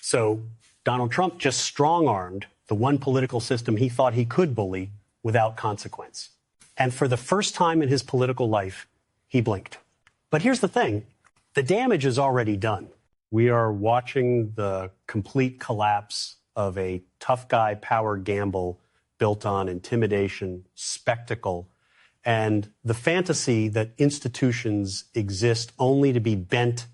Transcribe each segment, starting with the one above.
So Donald Trump just strong-armed the one political system he thought he could bully without consequence. And for the first time in his political life, he blinked. But here's the thing. The damage is already done. We are watching the complete collapse of a tough guy power gamble built on intimidation, spectacle, and the fantasy that institutions exist only to be bent.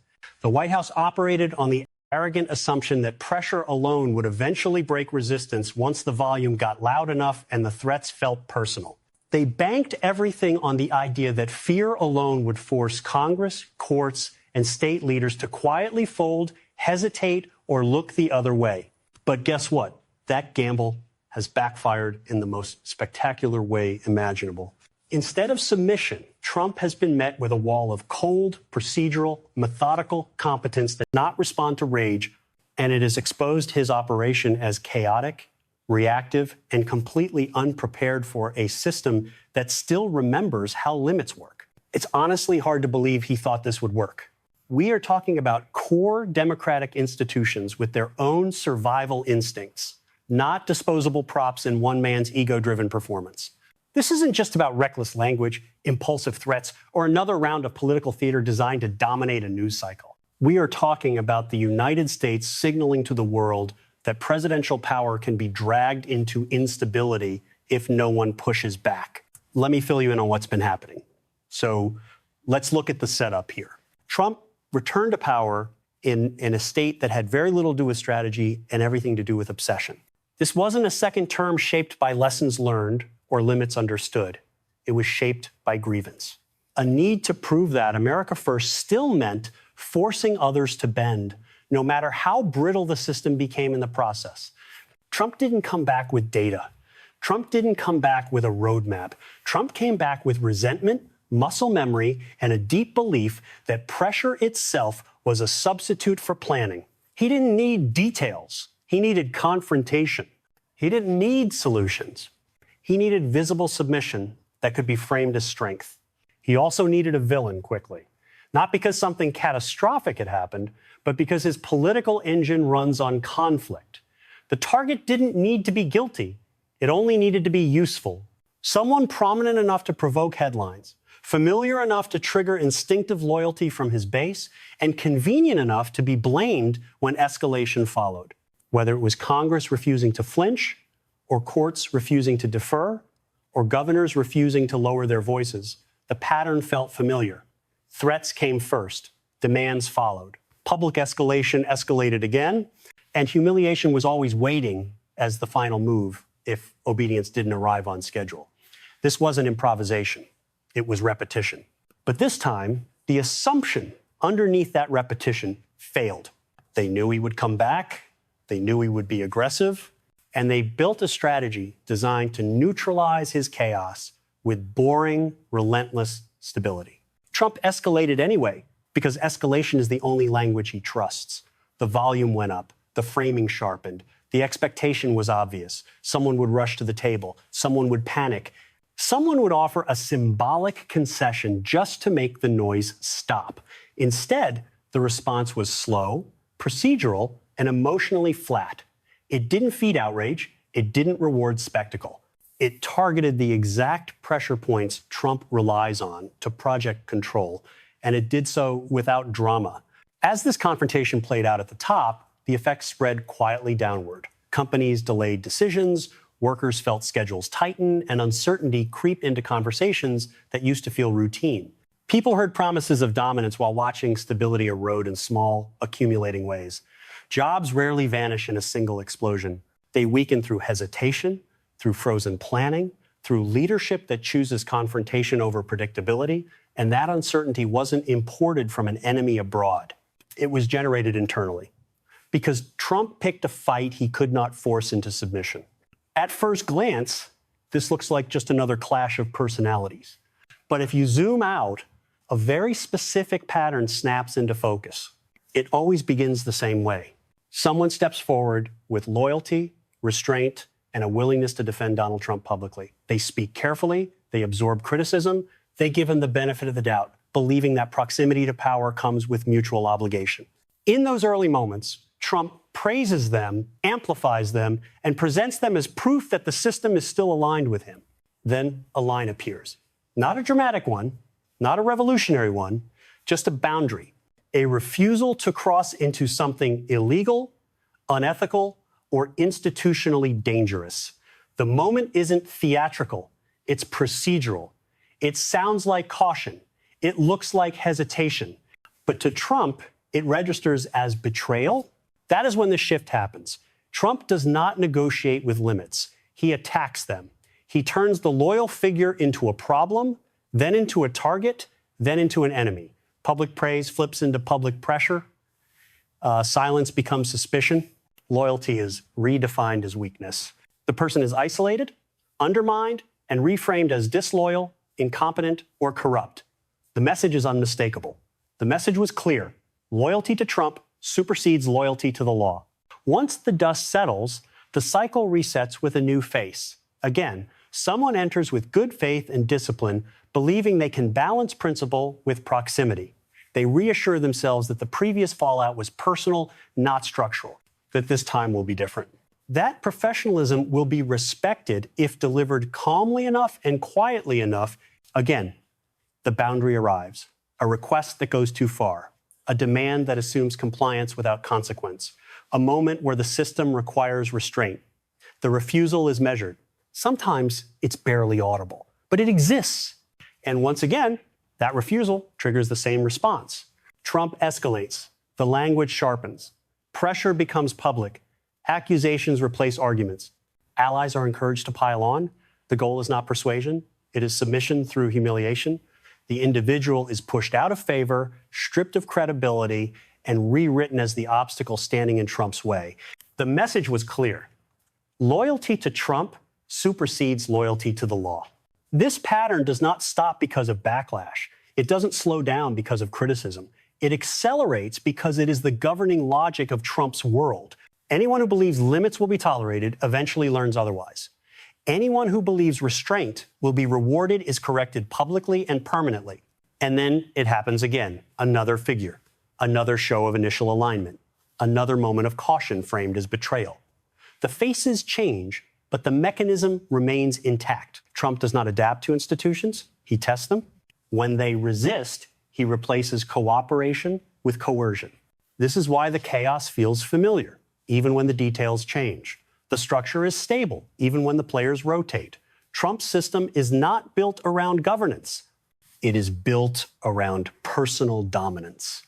The White House operated on the arrogant assumption that pressure alone would eventually break resistance once the volume got loud enough and the threats felt personal. They banked everything on the idea that fear alone would force Congress, courts, and state leaders to quietly fold, hesitate, or look the other way. But guess what? That gamble has backfired in the most spectacular way imaginable. Instead of submission, Trump has been met with a wall of cold, procedural, methodical competence that does not respond to rage, and it has exposed his operation as chaotic, reactive, and completely unprepared for a system that still remembers how limits work. It's honestly hard to believe he thought this would work. We are talking about core democratic institutions with their own survival instincts, not disposable props in one man's ego-driven performance. This isn't just about reckless language, impulsive threats, or another round of political theater designed to dominate a news cycle. We are talking about the United States signaling to the world that presidential power can be dragged into instability if no one pushes back. Let me fill you in on what's been happening. So let's look at the setup here. Trump returned to power in a state that had very little to do with strategy and everything to do with obsession. This wasn't a second term shaped by lessons learned or limits understood. It was shaped by grievance. A need to prove that America First still meant forcing others to bend, no matter how brittle the system became in the process. Trump didn't come back with data. Trump didn't come back with a roadmap. Trump came back with resentment, muscle memory, and a deep belief that pressure itself was a substitute for planning. He didn't need details. He needed confrontation. He didn't need solutions. He needed visible submission that could be framed as strength. He also needed a villain quickly, not because something catastrophic had happened, but because his political engine runs on conflict. The target didn't need to be guilty. It only needed to be useful. Someone prominent enough to provoke headlines, familiar enough to trigger instinctive loyalty from his base, and convenient enough to be blamed when escalation followed. Whether it was Congress refusing to flinch, or courts refusing to defer, or governors refusing to lower their voices, the pattern felt familiar. Threats came first, demands followed. Public escalation escalated again, and humiliation was always waiting as the final move if obedience didn't arrive on schedule. This wasn't improvisation, it was repetition. But this time, the assumption underneath that repetition failed. They knew he would come back, they knew he would be aggressive, and they built a strategy designed to neutralize his chaos with boring, relentless stability. Trump escalated anyway, because escalation is the only language he trusts. The volume went up, the framing sharpened, the expectation was obvious. Someone would rush to the table, someone would panic, someone would offer a symbolic concession just to make the noise stop. Instead, the response was slow, procedural, and emotionally flat. It didn't feed outrage. It didn't reward spectacle. It targeted the exact pressure points Trump relies on to project control, and it did so without drama. As this confrontation played out at the top, the effects spread quietly downward. Companies delayed decisions, workers felt schedules tighten, and uncertainty creep into conversations that used to feel routine. People heard promises of dominance while watching stability erode in small, accumulating ways. Jobs rarely vanish in a single explosion. They weaken through hesitation, through frozen planning, through leadership that chooses confrontation over predictability, and that uncertainty wasn't imported from an enemy abroad. It was generated internally. Because Trump picked a fight he could not force into submission. At first glance, this looks like just another clash of personalities. But if you zoom out, a very specific pattern snaps into focus. It always begins the same way. Someone steps forward with loyalty, restraint, and a willingness to defend Donald Trump publicly. They speak carefully, they absorb criticism, they give him the benefit of the doubt, believing that proximity to power comes with mutual obligation. In those early moments, Trump praises them, amplifies them, and presents them as proof that the system is still aligned with him. Then a line appears. Not a dramatic one, not a revolutionary one, just a boundary, a refusal to cross into something illegal, unethical, or institutionally dangerous. The moment isn't theatrical, it's procedural. It sounds like caution. It looks like hesitation. But to Trump, it registers as betrayal. That is when the shift happens. Trump does not negotiate with limits. He attacks them. He turns the loyal figure into a problem, then into a target, then into an enemy. Public praise flips into public pressure. Silence becomes suspicion. Loyalty is redefined as weakness. The person is isolated, undermined, and reframed as disloyal, incompetent, or corrupt. The message is unmistakable. The message was clear. Loyalty to Trump supersedes loyalty to the law. Once the dust settles, the cycle resets with a new face. Again, someone enters with good faith and discipline, believing they can balance principle with proximity. They reassure themselves that the previous fallout was personal, not structural, that this time will be different. That professionalism will be respected if delivered calmly enough and quietly enough. Again, the boundary arrives, a request that goes too far, a demand that assumes compliance without consequence, a moment where the system requires restraint. The refusal is measured. Sometimes it's barely audible, but it exists. And once again, that refusal triggers the same response. Trump escalates. The language sharpens. Pressure becomes public. Accusations replace arguments. Allies are encouraged to pile on. The goal is not persuasion. It is submission through humiliation. The individual is pushed out of favor, stripped of credibility, and rewritten as the obstacle standing in Trump's way. The message was clear. Loyalty to Trump supersedes loyalty to the law. This pattern does not stop because of backlash. It doesn't slow down because of criticism. It accelerates because it is the governing logic of Trump's world. Anyone who believes limits will be tolerated eventually learns otherwise. Anyone who believes restraint will be rewarded is corrected publicly and permanently. And then it happens again. Another figure, another show of initial alignment, another moment of caution framed as betrayal. The faces change, but the mechanism remains intact. Trump does not adapt to institutions. He tests them. When they resist, he replaces cooperation with coercion. This is why the chaos feels familiar, even when the details change. The structure is stable, even when the players rotate. Trump's system is not built around governance. It is built around personal dominance.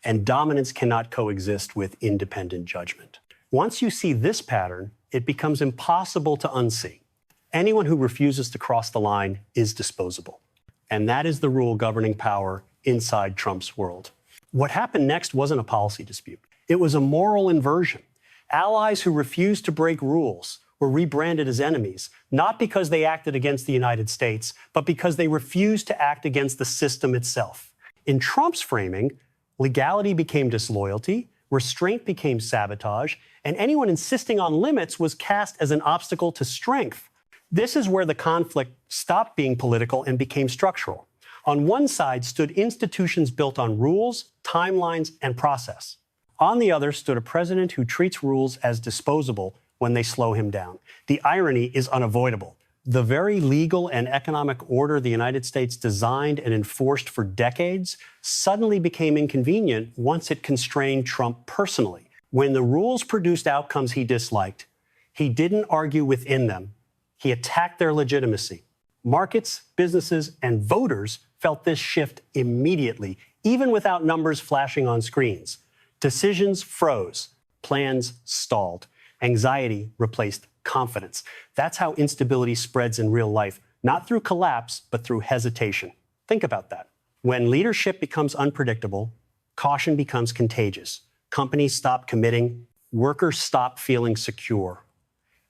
And dominance cannot coexist with independent judgment. Once you see this pattern, it becomes impossible to unsee. Anyone who refuses to cross the line is disposable. And that is the rule governing power inside Trump's world. What happened next wasn't a policy dispute. It was a moral inversion. Allies who refused to break rules were rebranded as enemies, not because they acted against the United States, but because they refused to act against the system itself. In Trump's framing, legality became disloyalty, restraint became sabotage, and anyone insisting on limits was cast as an obstacle to strength. This is where the conflict stopped being political and became structural. On one side stood institutions built on rules, timelines, and process. On the other stood a president who treats rules as disposable when they slow him down. The irony is unavoidable. The very legal and economic order the United States designed and enforced for decades suddenly became inconvenient once it constrained Trump personally. When the rules produced outcomes he disliked, he didn't argue within them. He attacked their legitimacy. Markets, businesses, and voters felt this shift immediately, even without numbers flashing on screens. Decisions froze. Plans stalled. Anxiety replaced confidence. That's how instability spreads in real life, not through collapse, but through hesitation. Think about that. When leadership becomes unpredictable, caution becomes contagious. Companies stop committing, workers stop feeling secure,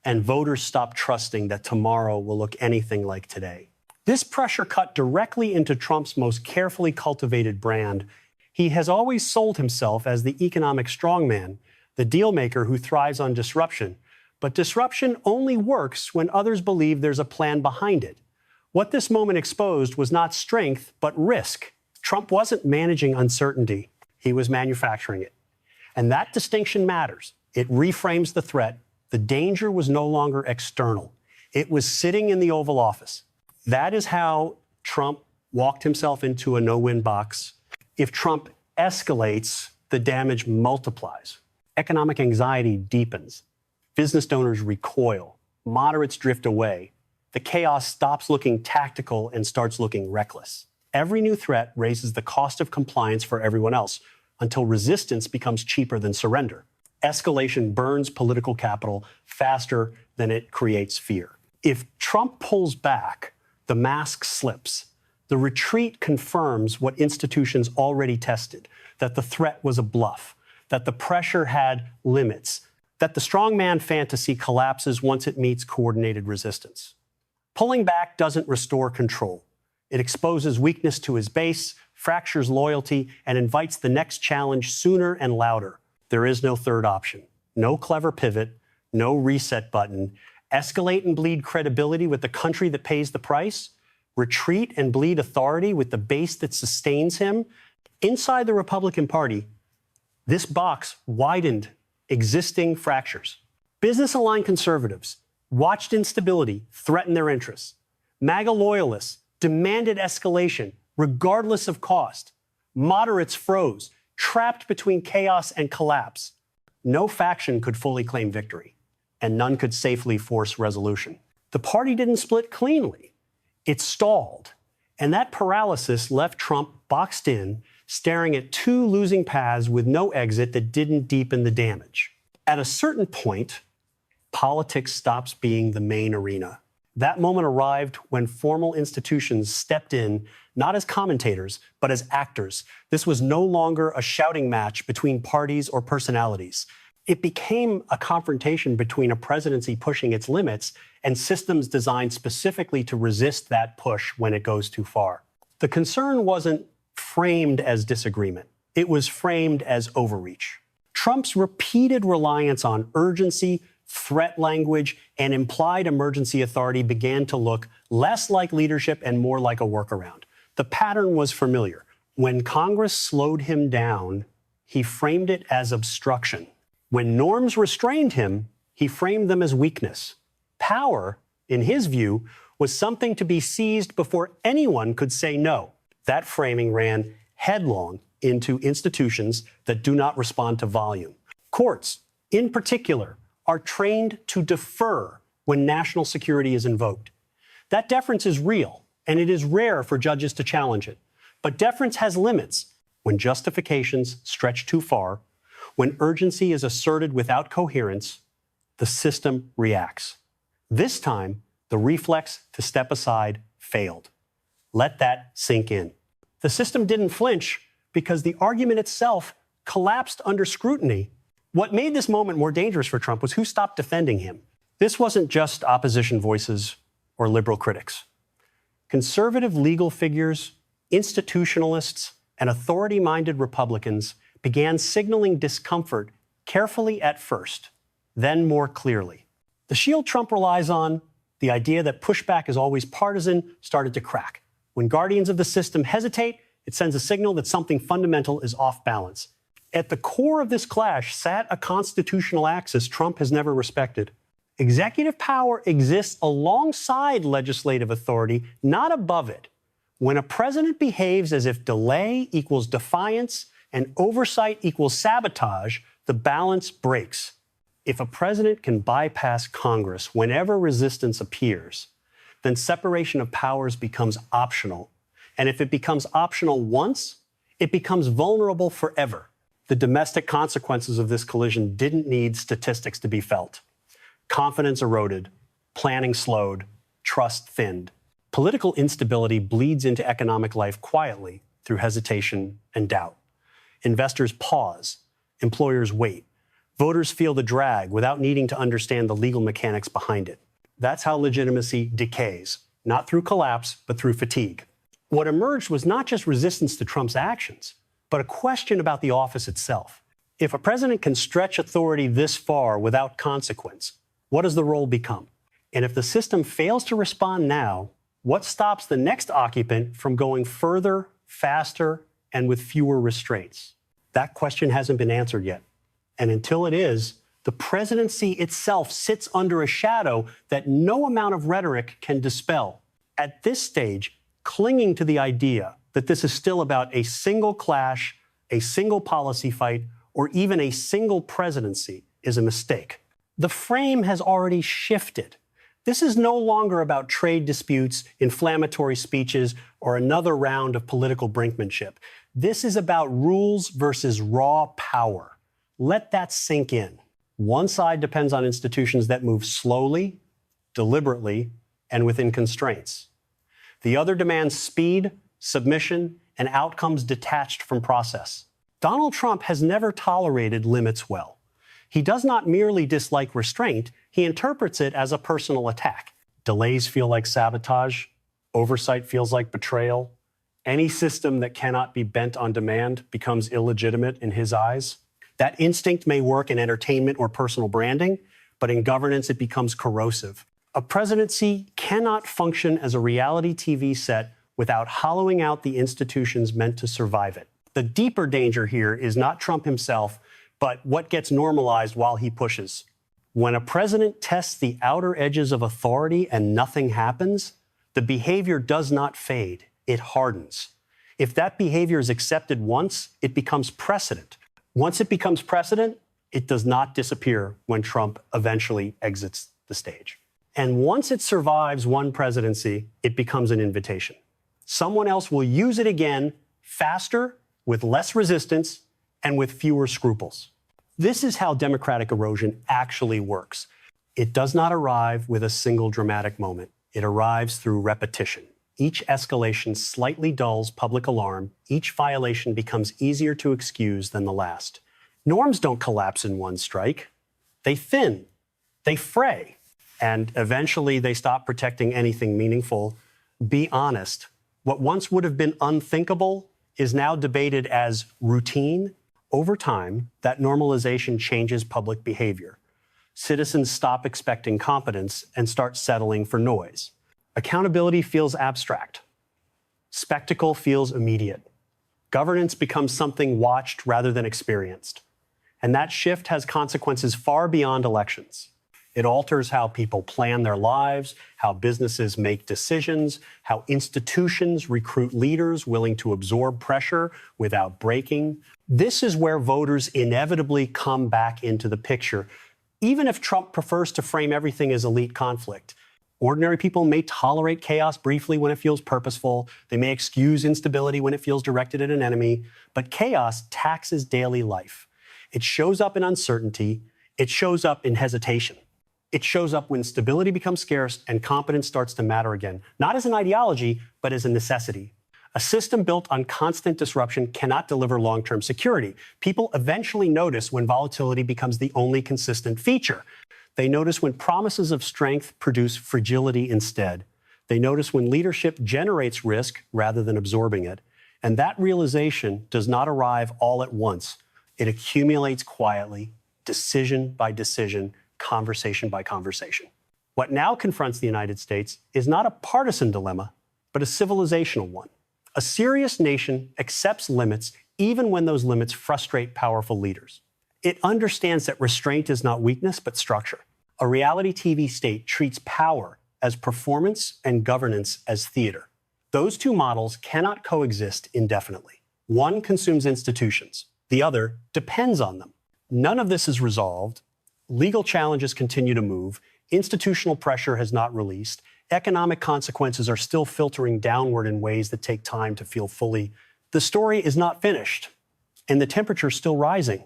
and voters stop trusting that tomorrow will look anything like today. This pressure cut directly into Trump's most carefully cultivated brand. He has always sold himself as the economic strongman, the dealmaker who thrives on disruption. But disruption only works when others believe there's a plan behind it. What this moment exposed was not strength, but risk. Trump wasn't managing uncertainty. He was manufacturing it. And that distinction matters. It reframes the threat. The danger was no longer external. It was sitting in the Oval Office. That is how Trump walked himself into a no-win box. If Trump escalates, the damage multiplies. Economic anxiety deepens. Business donors recoil. Moderates drift away. The chaos stops looking tactical and starts looking reckless. Every new threat raises the cost of compliance for everyone else until resistance becomes cheaper than surrender. Escalation burns political capital faster than it creates fear. If Trump pulls back, the mask slips. The retreat confirms what institutions already tested, that the threat was a bluff, that the pressure had limits, that the strongman fantasy collapses once it meets coordinated resistance. Pulling back doesn't restore control. It exposes weakness to his base, fractures loyalty, and invites the next challenge sooner and louder. There is no third option. No clever pivot, no reset button. Escalate and bleed credibility with the country that pays the price. Retreat and bleed authority with the base that sustains him. Inside the Republican Party, this box widened existing fractures. Business-aligned conservatives watched instability threaten their interests. MAGA loyalists demanded escalation, regardless of cost. Moderates froze, trapped between chaos and collapse. No faction could fully claim victory, and none could safely force resolution. The party didn't split cleanly. It stalled, and that paralysis left Trump boxed in, staring at two losing paths with no exit that didn't deepen the damage. At a certain point, politics stops being the main arena. That moment arrived when formal institutions stepped in, not as commentators, but as actors. This was no longer a shouting match between parties or personalities. It became a confrontation between a presidency pushing its limits and systems designed specifically to resist that push when it goes too far. The concern wasn't framed as disagreement. It was framed as overreach. Trump's repeated reliance on urgency, threat language, and implied emergency authority began to look less like leadership and more like a workaround. The pattern was familiar. When Congress slowed him down, he framed it as obstruction. When norms restrained him, he framed them as weakness. Power, in his view, was something to be seized before anyone could say no. That framing ran headlong into institutions that do not respond to volume. Courts, in particular, are trained to defer when national security is invoked. That deference is real, and it is rare for judges to challenge it. But deference has limits. When justifications stretch too far, when urgency is asserted without coherence, the system reacts. This time, the reflex to step aside failed. Let that sink in. The system didn't flinch because the argument itself collapsed under scrutiny. What made this moment more dangerous for Trump was who stopped defending him. This wasn't just opposition voices or liberal critics. Conservative legal figures, institutionalists, and authority-minded Republicans began signaling discomfort carefully at first, then more clearly. The shield Trump relies on, the idea that pushback is always partisan, started to crack. When guardians of the system hesitate, it sends a signal that something fundamental is off balance. At the core of this clash sat a constitutional axis Trump has never respected. Executive power exists alongside legislative authority, not above it. When a president behaves as if delay equals defiance and oversight equals sabotage, the balance breaks. If a president can bypass Congress whenever resistance appears, then separation of powers becomes optional. And if it becomes optional once, it becomes vulnerable forever. The domestic consequences of this collision didn't need statistics to be felt. Confidence eroded, planning slowed, trust thinned. Political instability bleeds into economic life quietly through hesitation and doubt. Investors pause, employers wait. Voters feel the drag without needing to understand the legal mechanics behind it. That's how legitimacy decays, not through collapse, but through fatigue. What emerged was not just resistance to Trump's actions, but a question about the office itself. If a president can stretch authority this far without consequence, what does the role become? And if the system fails to respond now, what stops the next occupant from going further, faster, and with fewer restraints? That question hasn't been answered yet. And until it is, the presidency itself sits under a shadow that no amount of rhetoric can dispel. At this stage, clinging to the idea that this is still about a single clash, a single policy fight, or even a single presidency is a mistake. The frame has already shifted. This is no longer about trade disputes, inflammatory speeches, or another round of political brinkmanship. This is about rules versus raw power. Let that sink in. One side depends on institutions that move slowly, deliberately, and within constraints. The other demands speed, submission, and outcomes detached from process. Donald Trump has never tolerated limits well. He does not merely dislike restraint, he interprets it as a personal attack. Delays feel like sabotage. Oversight feels like betrayal. Any system that cannot be bent on demand becomes illegitimate in his eyes. That instinct may work in entertainment or personal branding, but in governance it becomes corrosive. A presidency cannot function as a reality TV set without hollowing out the institutions meant to survive it. The deeper danger here is not Trump himself, but what gets normalized while he pushes. When a president tests the outer edges of authority and nothing happens, the behavior does not fade, it hardens. If that behavior is accepted once, it becomes precedent. Once it becomes precedent, it does not disappear when Trump eventually exits the stage. And once it survives one presidency, it becomes an invitation. Someone else will use it again, faster, with less resistance, and with fewer scruples. This is how democratic erosion actually works. It does not arrive with a single dramatic moment. It arrives through repetition. Each escalation slightly dulls public alarm. Each violation becomes easier to excuse than the last. Norms don't collapse in one strike. They thin, they fray, and eventually they stop protecting anything meaningful. Be honest. What once would have been unthinkable is now debated as routine. Over time, that normalization changes public behavior. Citizens stop expecting competence and start settling for noise. Accountability feels abstract. Spectacle feels immediate. Governance becomes something watched rather than experienced. And that shift has consequences far beyond elections. It alters how people plan their lives, how businesses make decisions, how institutions recruit leaders willing to absorb pressure without breaking. This is where voters inevitably come back into the picture, even if Trump prefers to frame everything as elite conflict. Ordinary people may tolerate chaos briefly when it feels purposeful. They may excuse instability when it feels directed at an enemy. But chaos taxes daily life. It shows up in uncertainty. It shows up in hesitation. It shows up when stability becomes scarce and competence starts to matter again, not as an ideology, but as a necessity. A system built on constant disruption cannot deliver long-term security. People eventually notice when volatility becomes the only consistent feature. They notice when promises of strength produce fragility instead. They notice when leadership generates risk rather than absorbing it. And that realization does not arrive all at once. It accumulates quietly, decision by decision, conversation by conversation. What now confronts the United States is not a partisan dilemma, but a civilizational one. A serious nation accepts limits even when those limits frustrate powerful leaders. It understands that restraint is not weakness, but structure. A reality TV state treats power as performance and governance as theater. Those two models cannot coexist indefinitely. One consumes institutions. The other depends on them. None of this is resolved. Legal challenges continue to move. Institutional pressure has not released. Economic consequences are still filtering downward in ways that take time to feel fully. The story is not finished, and the temperature is still rising.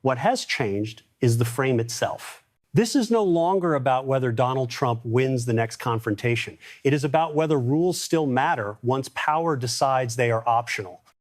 What has changed is the frame itself. This is no longer about whether Donald Trump wins the next confrontation. It is about whether rules still matter once power decides they are optional.